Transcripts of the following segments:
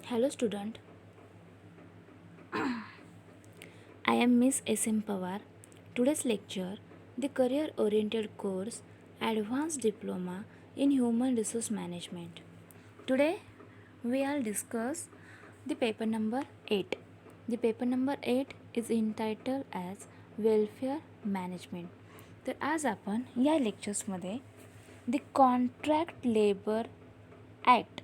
Hello student, I am Miss S.M. Pawar. Today's lecture, the career oriented course Advanced Diploma in Human Resource Management. Today we will discuss the paper number 8. The paper number 8 is entitled as Welfare Management. तर आज आपण या लेक्चर्समध्ये the Contract Labor Act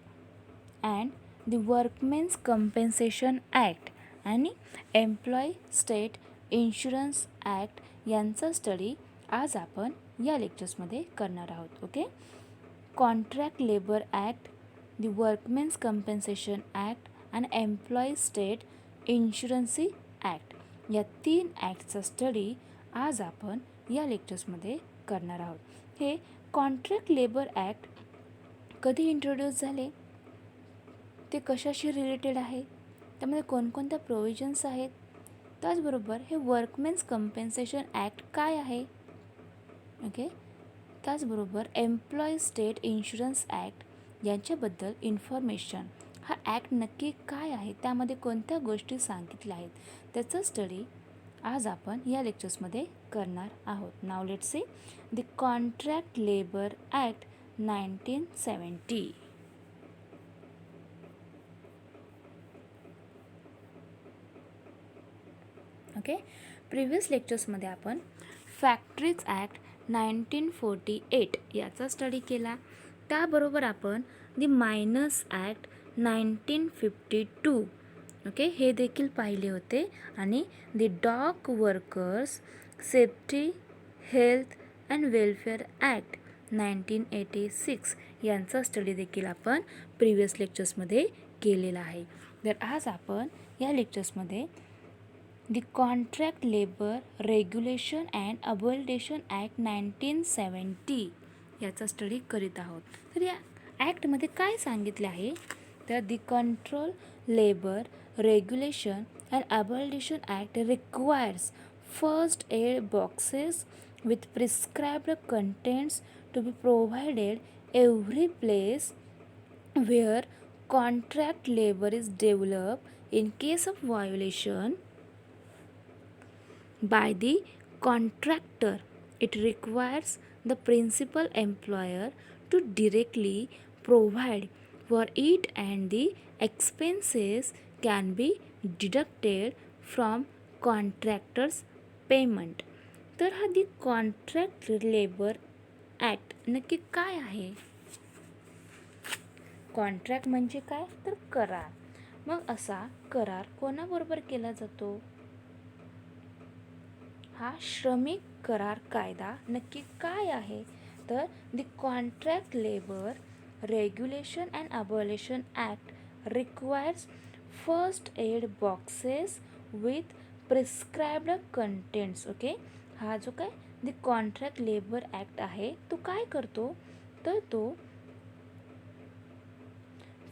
and the Workmen's Compensation Act आणि employee state insurance act यांचा study आज आपण या लेक्चर्समध्ये करणार आहोत. Okay, contract labour act, the workmen's compensation act आणि एम्प्लॉई स्टेट इन्शुरन्सी ॲक्ट या 3 ॲक्टचा स्टडी आज आपण या लेक्चर्समध्ये करणार आहोत. हे कॉन्ट्रॅक्ट लेबर ॲक्ट कधी इंट्रोड्यूस झाले, ते कशाशी रिलेटेड आहे, त्यामध्ये कोणकोणत्या प्रोव्हिजन्स आहेत, त्याचबरोबर हे वर्कमेन्स कम्पेन्सेशन ॲक्ट काय आहे. ओके, त्याचबरोबर एम्प्लॉई स्टेट इन्शुरन्स ॲक्ट यांच्याबद्दल इन्फॉर्मेशन, हा ॲक्ट नक्की काय आहे, त्यामध्ये कोणत्या गोष्टी सांगितल्या आहेत, त्याचा स्टडी आज आपण या लेक्चर्समध्ये करणार आहोत. Now let's see the contract labour act 1970. Okay, previous लेक्चर्समध्ये आपण फॅक्टरीज ॲक्ट 1948 याचा स्टडी केला. त्याबरोबर आपण दी मायनर्स ॲक्ट 1952 ओके हे देखील पाहिले होते आणि the dock workers safety health and welfare act 1986 यांचा स्टडी देखील आपण प्रिव्हियस लेक्चर्समध्ये केलेला आहे. तर आज आपण या लेक्चर्समध्ये the contract labour regulation and abolition act 1970 याचा स्टडी करीत आहोत. तर या ॲक्टमध्ये काय सांगितले आहे, तर the control labour regulation and abolition act requires first aid boxes with prescribed contents to be provided every place where contract labor is developed in case of violation by the contractor. It requires the principal employer to directly provide for it and the expenses can be deducted from contractor's payment. तर हा दी contract labour act नक्की काय आहे. Contract म्हणजे काय, तर करार. मग असा करार कोणाबरोबर केला जातो, हा श्रमिक करार कायदा नक्की काय आहे, तर the contract labour regulation and abolition act requires first aid boxes with prescribed contents. Okay, हा जो काय द कॉन्ट्रॅक्ट लेबर ॲक्ट आहे तो काय करतो, तर तो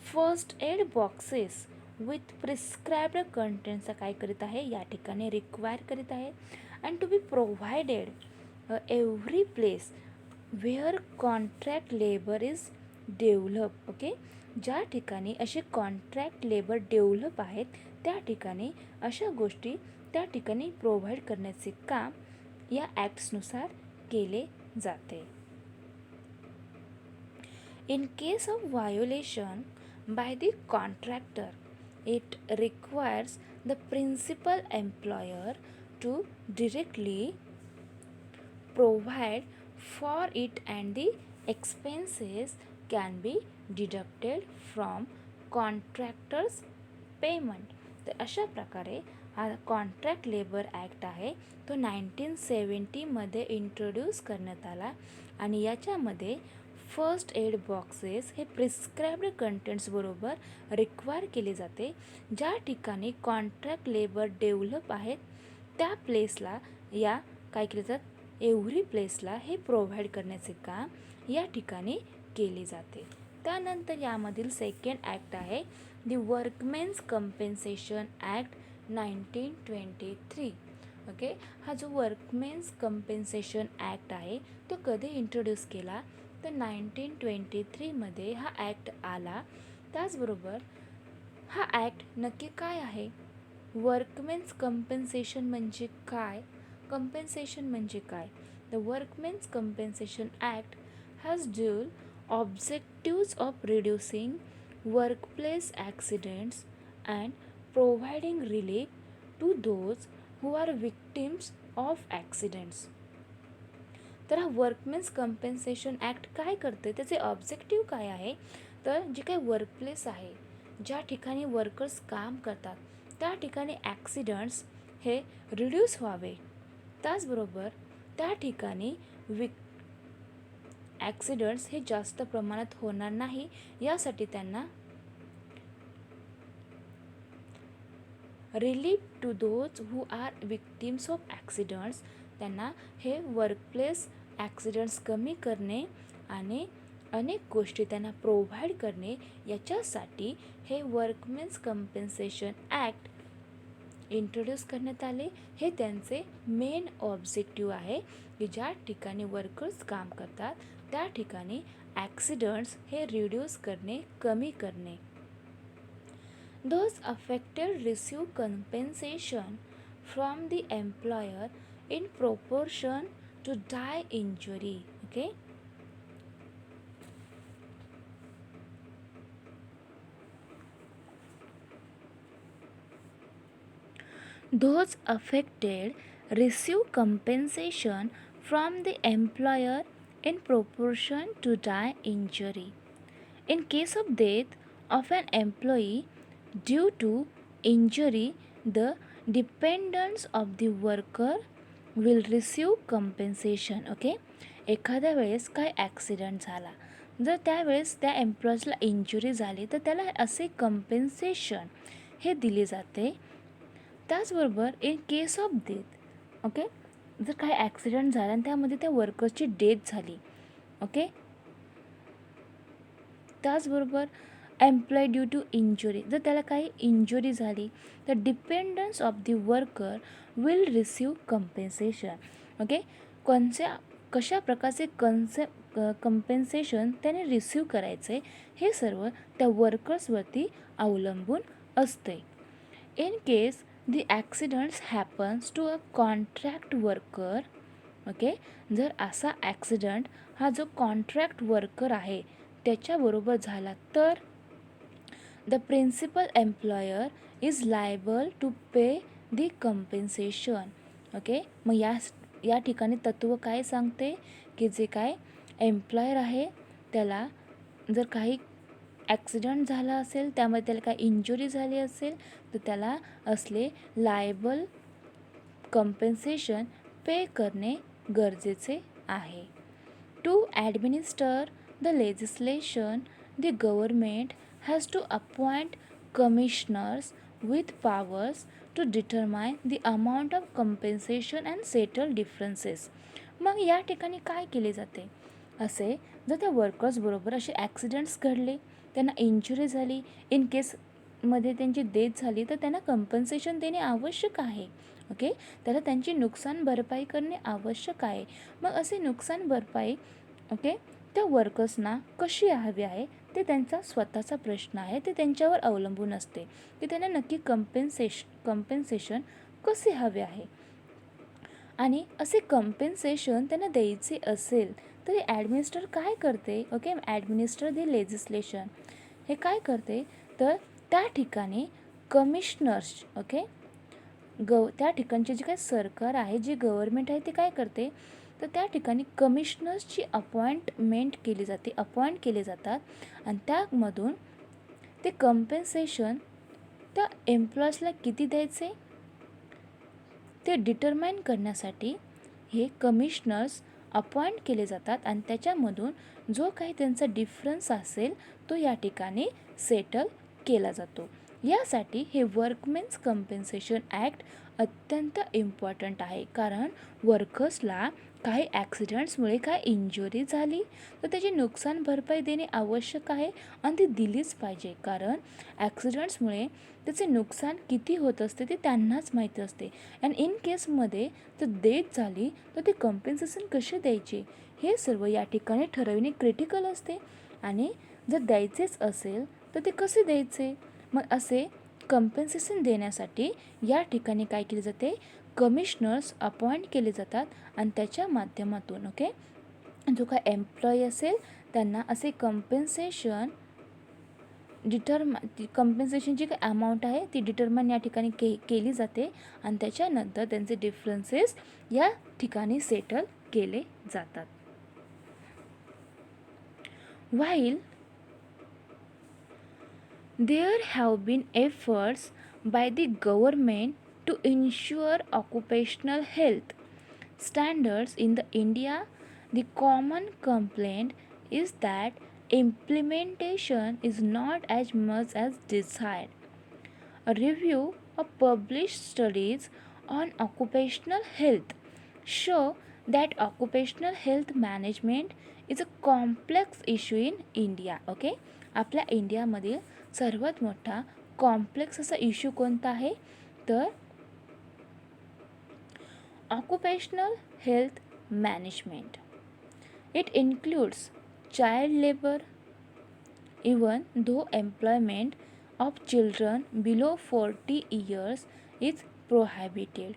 first aid boxes with prescribed कंटेंट्सचा काय करीत आहे, या ठिकाणी रिक्वायर करीत आहे. And to be provided every place where contract labour is develop. Okay, ज्या ठिकाणी असे कॉन्ट्रॅक्ट लेबर डेव्हलप आहेत त्या ठिकाणी अशा गोष्टी त्या ठिकाणी प्रोव्हाइड करण्याचे काम या ॲक्ट्सनुसार केले जाते. In case of violation by the contractor, it requires the principal employer to directly provide for it and the expenses can be deducted from contractor's payment. तर अशा प्रकारे हा कॉन्ट्रॅक्ट लेबर ॲक्ट आहे तो 1970मध्ये इंट्रोड्यूस करण्यात आला आणि याच्यामध्ये फर्स्ट एड बॉक्सेस हे प्रिस्क्राइब्ड कंटेंट्स बरोबर रिक्वायर केले जाते. ज्या ठिकाणी कॉन्ट्रॅक्ट लेबर डेव्हलप आहेत त्या प्लेसला या काय केले जातात, एव्हरी प्लेसला हे प्रोव्हाइड करण्याचे काम या ठिकाणी केले जाते. त्यानंतर यामधील सेकंड ॲक्ट आहे the workmen's compensation act 1923. Okay, हा जो वर्कमेन्स कम्पेन्सेशन ॲक्ट आहे तो कधी इंट्रोड्यूस केला, तर 1923मध्ये हा ॲक्ट आला. त्याचबरोबर हा ॲक्ट नक्की काय आहे? वर्कमेन्स कंपेन्सेशन म्हणजे काय? कंपेन्सेशन म्हणजे काय? The workmen's compensation act has dual objectives of reducing workplace accidents and providing relief to those who are victims of accidents. तर हा वर्कमेन्स कंपेन्सेशन ॲक्ट काय करते, त्याचे ऑब्जेक्टिव्ह काय आहे? तर जे काही वर्कप्लेस आहे, ज्या ठिकाणी वर्कर्स काम करतात त्या ठिकाणी ॲक्सिडंट्स हे रिड्यूस व्हावे, त्याचबरोबर त्या ठिकाणी ॲक्सिडंट्स हे जास्त प्रमाणात होणार नाही यासाठी त्यांना relief to those who are victims of accidents, त्यांना हे वर्कप्लेस ॲक्सिडंट्स कमी करणे आणि अनेक गोष्टी त्यांना प्रोव्हाइड करणे, याच्यासाठी हे वर्कमेन्स कंपेन्सेशन ॲक्ट इंट्रोड्यूस करण्यात आले. हे त्यांचे मेन ऑब्जेक्टिव्ह आहे की ज्या ठिकाणी वर्कर्स काम करतात त्या ठिकाणी ॲक्सिडंट्स हे रिड्यूस करणे, कमी करणे. Those affected receive compensation from the employer in proportion to die injury. Okay. Those affected receive compensation from the employer in proportion to die injury. In case of death of an employee due to injury, the dependents of the worker will receive compensation. Okay. एखाद्या वेळेस काय accident झाला, जर त्यावेळेस त्या एम्प्लॉईजला injury झाली तर त्याला असे कंपेन्सेशन हे दिले जाते. त्याचबरोबर in case of death, okay, जर काही ॲक्सिडेंट झाला आणि त्यामध्ये त्या वर्कर्सची डेथ झाली, ओके, त्याचबरोबर एम्प्लॉय ड्यू टू इंजुरी, जर त्याला काही इंजुरी झाली तर dependence of the worker will receive compensation. Okay. कशा प्रकारचे कंपेन्सेशन त्याने रिसीव करायचे हे सर्व त्या वर्कर्सवरती अवलंबून असते. In case the accidents happens to a contract worker, okay, जर असा ॲक्सिडंट हा जो कॉन्ट्रॅक्ट वर्कर आहे त्याच्याबरोबर झाला तर the principal employer is liable to pay the compensation. Okay. मग या ठिकाणी तत्त्व काय सांगते की जे काय एम्प्लॉयर आहे त्याला जर काही ॲक्सिडंट झाला असेल, त्यामध्ये त्याला काही इंजुरी झाली असेल तर त्याला असले लायबल कंपेन्सेशन पे करणे गरजेचे आहे. To administer the legislation, the government has to appoint commissioners with powers to determine the amount of compensation and settle differences. मग या ठिकाणी काय केले जाते, असे जर त्या वर्कर्सबरोबर असे ॲक्सिडेंट्स घडले, त्यांना इंजुरी झाली, इन केसमध्ये त्यांची डेथ झाली तर त्यांना कंपन्सेशन देणे आवश्यक आहे. ओके. त्याला त्यांची नुकसान भरपाई करणे आवश्यक आहे. मग असे नुकसान भरपाई, ओके, त्या वर्कर्सना कशी हवी आहे ते त्यांचा स्वतःचा प्रश्न आहे, ते त्यांच्यावर अवलंबून असते की त्यांना नक्की कंपेन्सेशन कसे हवे आहे. आणि असे कंपेन्सेशन त्यांना द्यायचे असेल तरी ॲडमिनिस्टर काय करते, ओके, ॲडमिनिस्टर दी लेजिस्लेशन हे काय करते तर त्या ठिकाणी कमिशनर्स, ओके, त्या ठिकाणचे जे काही सरकार आहे, जी गव्हर्मेंट आहे ते काय करते तर त्या ठिकाणी कमिशनर्सची अपॉइंट केले जातात आणि त्यामधून ते कंपेन्सेशन त्या एम्प्लॉईजला किती द्यायचे ते डिटरमाइन करण्यासाठी हे कमिशनर्स अपॉइंट केले जातात आणि त्याच्यामधून जो काही त्यांचा डिफरन्स असेल तो या ठिकाणी सेटल केला जातो. यासाठी हे वर्कमेन्स कंपेन्सेशन ॲक्ट अत्यंत इम्पॉर्टंट आहे, कारण वर्कर्सला काही ॲक्सिडेंट्समुळे काय इंजुरी झाली तर त्याची नुकसान भरपाई देणे आवश्यक आहे आणि ती दिलीच पाहिजे, कारण ॲक्सिडेंट्समुळे त्याचे नुकसान किती होत असते ते त्यांनाच माहिती असते. आणि इन केसमध्ये जर डेथ झाली तर ते कंपेन्सेशन कसे द्यायचे हे सर्व या ठिकाणी ठरविणे क्रिटिकल असते. आणि जर द्यायचेच असेल तर ते कसे द्यायचे, मग असे कंपेन्सेशन देण्यासाठी या ठिकाणी काय केले जाते, कमिशनर्स अपॉइंट केले जातात आणि त्याच्या माध्यमातून जो काय एम्प्लॉई असेल त्यांना असे कंपेन्सेशन कंपेन्सेशनची काय अमाऊंट आहे ती डिटर्मन या ठिकाणी केली जाते आणि त्याच्यानंतर त्यांचे डिफरन्सेस या ठिकाणी सेटल केले जातात. While there have been efforts by the government to ensure occupational health standards in the India, the common complaint is that implementation is not as much as desired. A review of published studies on occupational health show that occupational health management is a complex issue in India. आपल्या इंडियामधील सर्वात मोठा complex असा issue कोणता आहे तर occupational health management. It includes child labor, even though employment of children below 40 years is prohibited,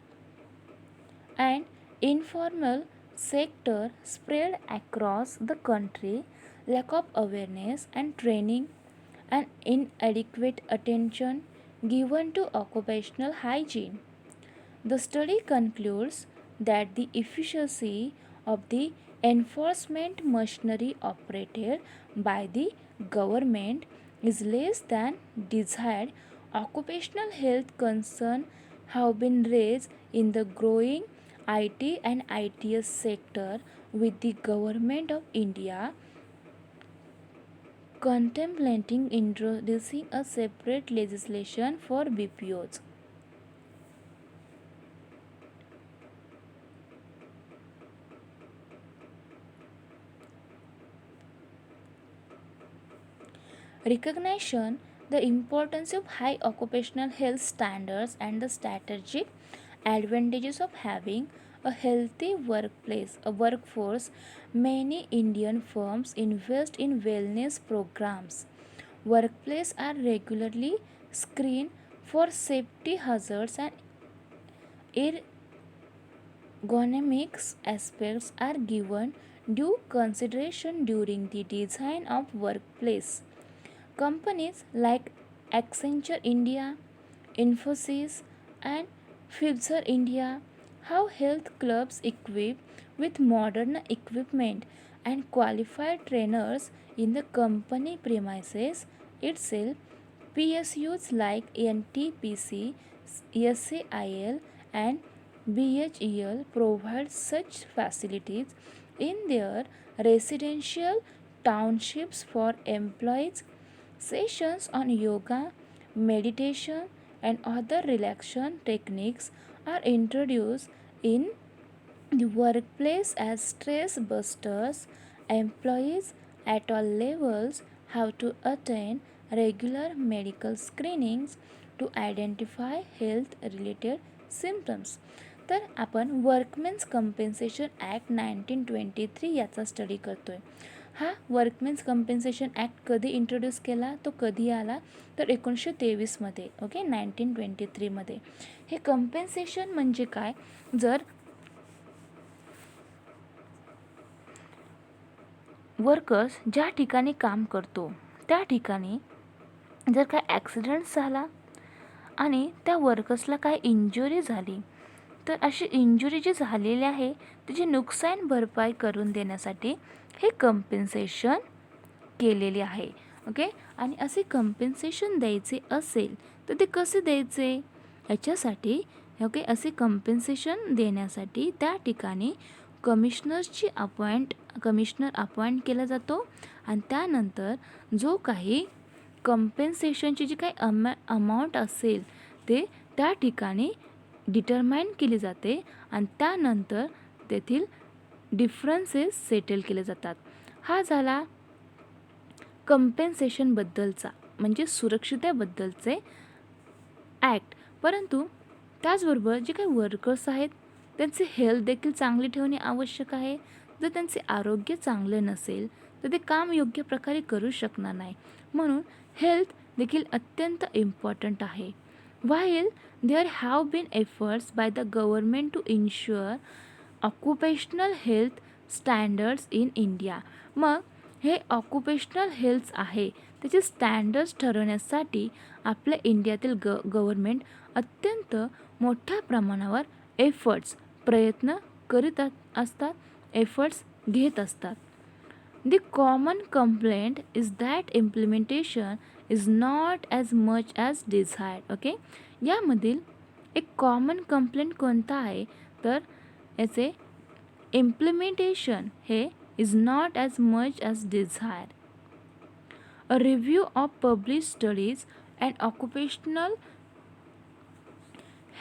and informal sector spread across the country, lack of awareness and training, and inadequate attention given to occupational hygiene. The study concludes that the efficacy of the enforcement machinery operated by the government is less than desired. Occupational health concerns have been raised in the growing IT and ITS sector, with the government of India contemplating introducing a separate legislation for BPOs. Recognition the importance of high occupational health standards and the strategic advantages of having a healthy workforce. Many Indian firms invest in wellness programs. Workplaces are regularly screened for safety hazards and ergonomics aspects are given due consideration during the design of workplace. Companies like Accenture India, Infosys, and Pfizer India have health clubs equipped with modern equipment and qualified trainers in the company premises itself. PSUs like NTPC, SAIL, and BHEL provide such facilities in their residential townships for employees. Sessions on yoga, meditation, and other relaxation techniques are introduced in the workplace as stress busters. Employees at all levels have to attend regular medical screenings to identify health related symptoms. तर आपण workmen's compensation act 1923 याचा study करतोय. हा workmen's compensation act कधी introduce केला, तो कधी आला तर 1923मध्ये. 1923मध्ये. हे कंपेन्सेशन म्हणजे काय, जर वर्कर्स ज्या ठिकाणी काम करतो त्या ठिकाणी जर काय ॲक्सिडेंट झाला आणि त्या वर्कर्सला काय इंजुरी झाली तर अशी इंजुरी जी झालेली आहे त्याची नुकसान भरपाई करून देण्यासाठी हे कंपेन्सेशन केलेले आहे. आणि असे कंपेन्सेशन द्यायचे असेल तर ते कसे द्यायचे याच्यासाठी असे कंपेन्सेशन देण्यासाठी त्या ठिकाणी कमिशनर अपॉइंट केला जातो आणि त्यानंतर जो काही कंपेन्सेशनची जी काही अमाऊंट असेल ते त्या ठिकाणी डिटरमाइन केली जाते आणि त्यानंतर तेथील डिफरन्सेस सेटल केले जातात. हा झाला कंपेन्सेशनबद्दलचा म्हणजे सुरक्षितेबद्दलचे ॲक्ट. परंतु त्याचबरोबर जे काही वर्कर्स आहेत त्यांचे हेल्थ देखील चांगली ठेवणे आवश्यक आहे. जर त्यांचे आरोग्य चांगले नसेल तर ते काम योग्य प्रकारे करू शकणार नाही. म्हणून हेल्थ देखील अत्यंत इम्पॉर्टंट आहे. While there have been efforts by the government to ensure occupational health standards in India, मग हे ऑक्युपेशनल हेल्थ आहे त्याचे स्टँडर्ड्स ठरवण्यासाठी आपल्या इंडियातील गव्हर्मेंट अत्यंत मोठ्या प्रमाणावर प्रयत्न करीत असतात, एफर्ट्स घेत असतात. The common complaint is that implementation is not as much as desired. Okay, यामधील एक कॉमन कंप्लेंट कोणता आहे तर याचे इम्प्लिमेंटेशन हे is not as much as desire. A review of publish studies and occupational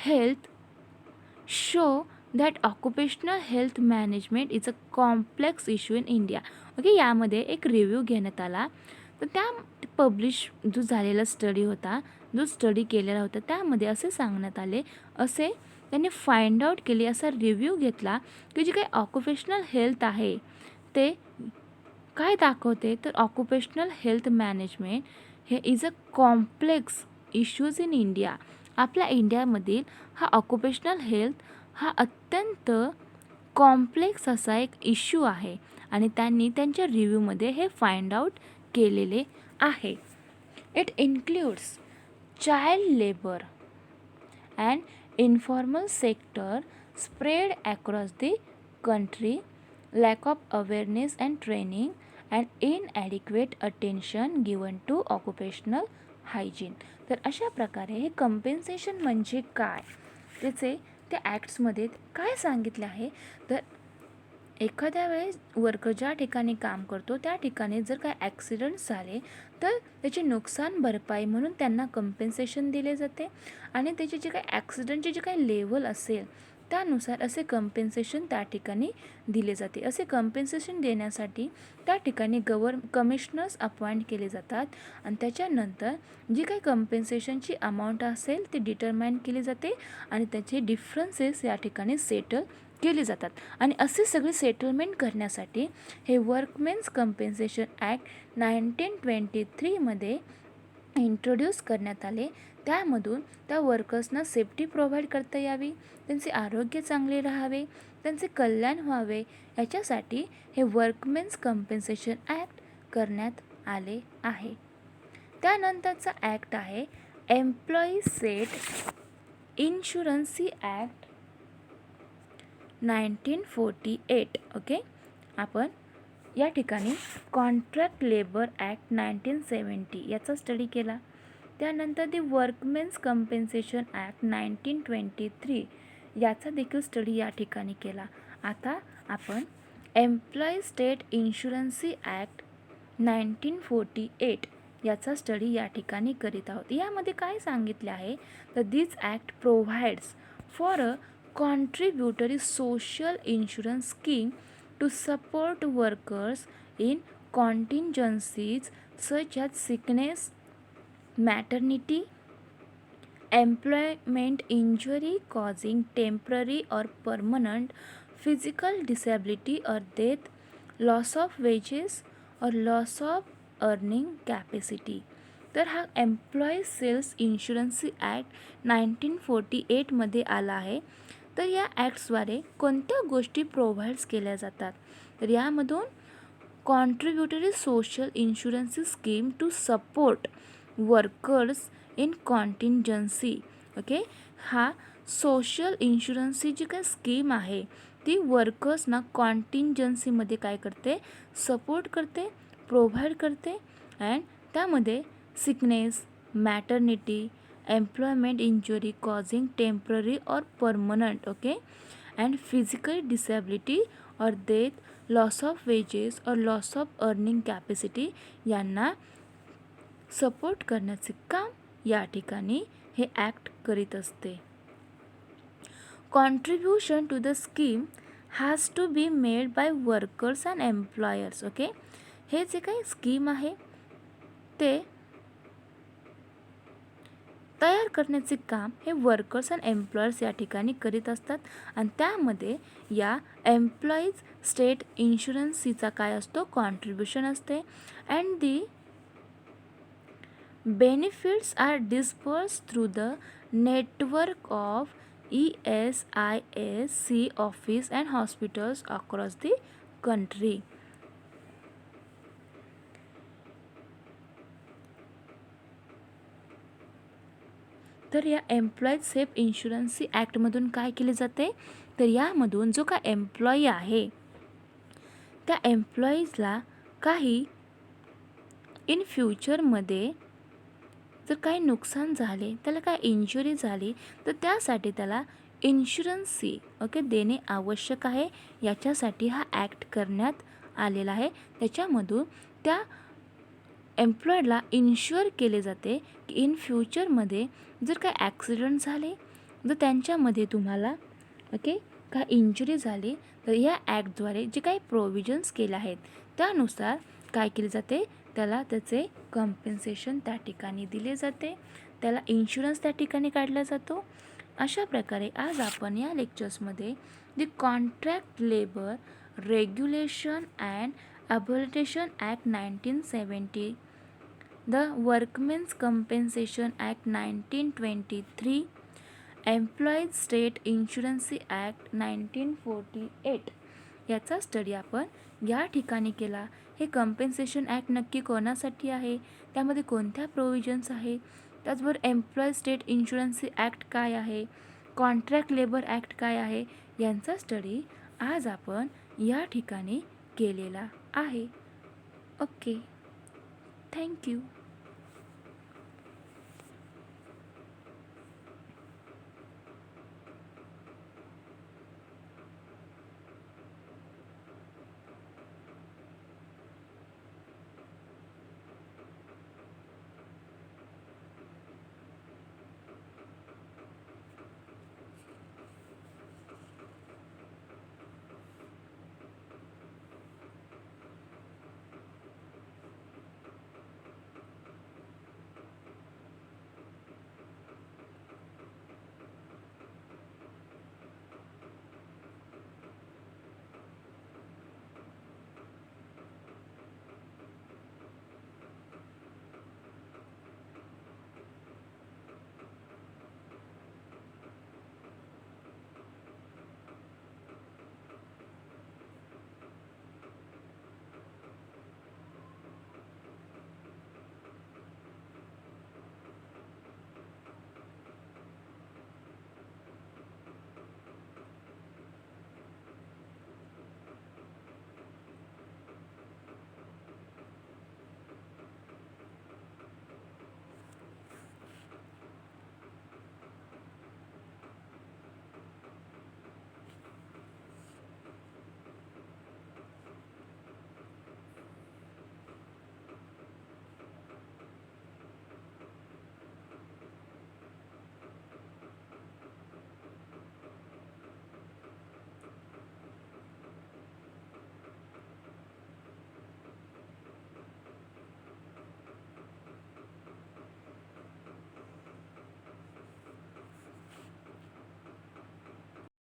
health show that occupational health management is a complex issue in India. Okay, यामध्ये एक review घेण्यात आला, तर त्या पब्लिश जो झालेला स्टडी होता, जो स्टडी केलेला होता, त्यामध्ये असे सांगण्यात आले, असे त्यांनी फाइंड आउट केली, असा रिव्ह्यू घेतला की जी काही ऑक्युपेशनल हेल्थ आहे ते काय दाखवते तर ऑक्युपेशनल हेल्थ मॅनेजमेंट हे is a complex issues in India. आपल्या इंडियामधील हा ऑक्युपेशनल हेल्थ हा अत्यंत कॉम्प्लेक्स असा एक इश्यू आहे आणि त्यांनी त्यांच्या रिव्ह्यूमध्ये हे फाइंड आउट केलेले आहे. It includes child labour and informal sector spread across the country, lack of awareness and training and inadequate attention given to occupational hygiene. तर अशा प्रकारे हे कंपेन्सेशन म्हणजे काय, त्याचे त्या ॲक्ट्समध्ये काय सांगितले आहे तर एखाद्या वेळेस वर्कर ज्या ठिकाणी काम करतो त्या ठिकाणी जर काय ॲक्सिडेंट्स झाले तर त्याची नुकसान भरपाई म्हणून त्यांना कंपेन्सेशन दिले जाते आणि त्याची जी काही ॲक्सिडेंटची जी काही लेवल असेल त्यानुसार असे कंपेन्सेशन त्या ठिकाणी दिले जाते. असे कंपेन्सेशन देण्यासाठी त्या ठिकाणी कमिशनर्स अपॉइंट केले जातात आणि त्याच्यानंतर जी काही कंपेन्सेशनची अमाऊंट असेल ती डिटरमाइन केली जाते आणि त्याचे डिफरन्सेस या ठिकाणी सेटल केली जातात. आणि असे सगळे सेटलमेंट करण्यासाठी हे वर्कमेन्स कंपेन्सेशन ॲक्ट 1923मध्ये इंट्रोड्यूस करण्यात आले. त्यामधून त्या वर्कर्सना सेफ्टी प्रोव्हाइड करता यावी, त्यांचे आरोग्य चांगले राहावे, त्यांचे कल्याण व्हावे, याच्यासाठी हे वर्कमेन्स कंपेन्सेशन ॲक्ट करण्यात आले आहे. त्यानंतरचा ॲक्ट आहे employee state insurance act 1948. Okay, आपण या ठिकाणी कॉन्ट्रॅक्ट लेबर ॲक्ट 1970 याचा स्टडी केला. त्यानंतर दी वर्कमेन्स कंपेन्सेशन ॲक्ट 1923 याचा देखील स्टडी या ठिकाणी केला. आता आपण एम्प्लॉई स्टेट इन्शुरन्सी ॲक्ट 1948 याचा स्टडी या ठिकाणी करीत आहोत. यामध्ये काय सांगितले आहे तर this act provides for a contributory social insurance scheme to support workers in contingencies such as sickness, maternity, employment injury causing temporary or permanent physical disability or death, loss of wages or loss of earning capacity. तर हा employee cells इन्शुरन्सी act 1948मध्ये आला आहे. तर या ॲक्ट्सद्वारे कोणत्या गोष्टी provides केल्या जातात तर यामधून contributory social insurance scheme to support workers in contingency. Okay, हा सोशल इन्शुरन्सची जी काही स्कीम आहे ती वर्कर्सना कॉन्टिंजन्सीमध्ये काय करते, सपोर्ट करते, प्रोव्हाइड करते. अँड त्यामध्ये sickness, maternity, employment injury causing temporary or permanent, okay, and physical disability or death, loss of wages or loss of earning capacity यांना सपोर्ट करण्याचे काम या ठिकाणी हे ॲक्ट करीत असते. Contribution to the scheme has to be made by workers and employers. Okay, हे जे काही स्कीम आहे ते तयार करण्याचे काम हे वर्कर्स अँड एम्प्लॉयर्स या ठिकाणी करीत असतात आणि त्यामध्ये या एम्प्लॉईज स्टेट इन्शुरन्सीचा काय असतो, कॉन्ट्रीब्युशन असते. And the Benefits are dispersed through the network of ESIS office and hospitals across the country. तर या एम्प्लॉईज सेफ इन्शुरन्स ॲक्टमधून काय केले जाते, तर यामधून जो काय एम्प्लॉई आहे त्या एम्प्लॉईजला काही इन फ्युचरमध्ये जर काही नुकसान झाले, त्याला काय इंजुरी झाली, तर त्यासाठी त्याला इन्शुरन्सी देणे आवश्यक आहे. याच्यासाठी हा ॲक्ट करण्यात आलेला आहे. त्याच्यामधून त्या एम्प्लॉयडला इन्श्युअर केले जाते की इन फ्युचरमध्ये जर काही ॲक्सिडेंट झाले, जर त्यांच्यामध्ये तुम्हाला काय इंजुरी झाली, तर या ॲक्टद्वारे जे काही प्रोव्हिजन्स केले आहेत त्यानुसार काय केले जाते, त्याला त्याचे कॉम्पेन्सेशन त्या ठिकाणी दिले जाते, त्याला इन्शुरन्स त्या ठिकाणी काढला जातो. अशा प्रकारे आज आपण या लेक्चर्समध्ये the contract labour regulation and abolition act 1970, the workmen's compensation act 1923, employees state insurance act 1948 याचा स्टडी आपण या ठिकाणी केला. हे कॉम्पेन्सेशन ॲक्ट नक्की कोणासाठी आहे, त्यामध्ये कोणत्या प्रोव्हिजन्स आहे, त्याचबरोबर एम्प्लॉई स्टेट इन्शुरन्सी ॲक्ट काय आहे, कॉन्ट्रॅक्ट लेबर ॲक्ट काय आहे, यांचा स्टडी आज आपण या ठिकाणी केलेला आहे. Okay, thank you.